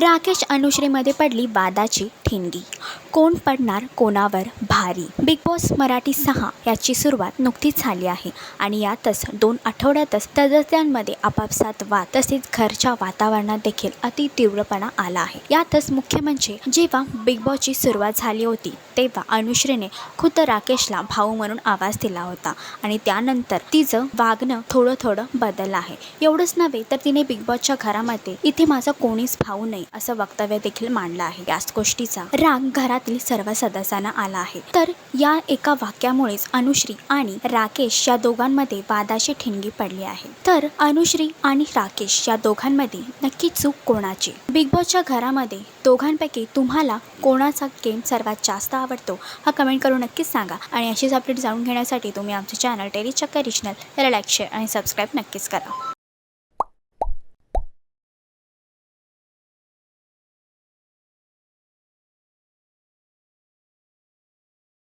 राकेश अनुश्रीमध्ये पडली वादाची ठिणगी. कोण पडणार कोणावर भारी? बिग बॉस मराठी 6 याची सुरुवात नुकतीच झाली आहे आणि यातच 2 आठवड्यातच सदस्यांमध्ये आपापसात वाद तसेच घरच्या वातावरणात देखील अति तीव्रपणा आला आहे. यातच मुख्य म्हणजे जेव्हा बिग बॉसची सुरुवात झाली होती तेव्हा अनुश्रीने खुद्द राकेशला भाऊ म्हणून आवाज दिला होता आणि त्यानंतर तिचं वागणं थोडं बदललं आहे. एवढंच नव्हे तर तिने बिग बॉसच्या घरामध्ये इथे माझा कोणीच भाऊ नाही असं वक्तव्य देखील मांडलं आहे. याच गोष्टीचा राग घरातील सर्व सदस्यांना आला आहे. तर या एका वाक्यामुळेच अनुश्री आणि राकेश या दोघांमध्ये वादाची ठिणगी पडली आहे. तर अनुश्री आणि राकेश या दोघांमध्ये नक्की चूक कोणाची? बिग बॉसच्या घरामध्ये दोघांपैकी तुम्हाला कोणाचा गेम सर्वात जास्त आवडतो हा कमेंट करून नक्कीच सांगा. आणि अशीच अपडेट जाणून घेण्यासाठी तुम्ही आमचे चॅनल टेली चक्कर रिजनल याला लाईक, शेअर आणि सबस्क्राईब नक्कीच करा.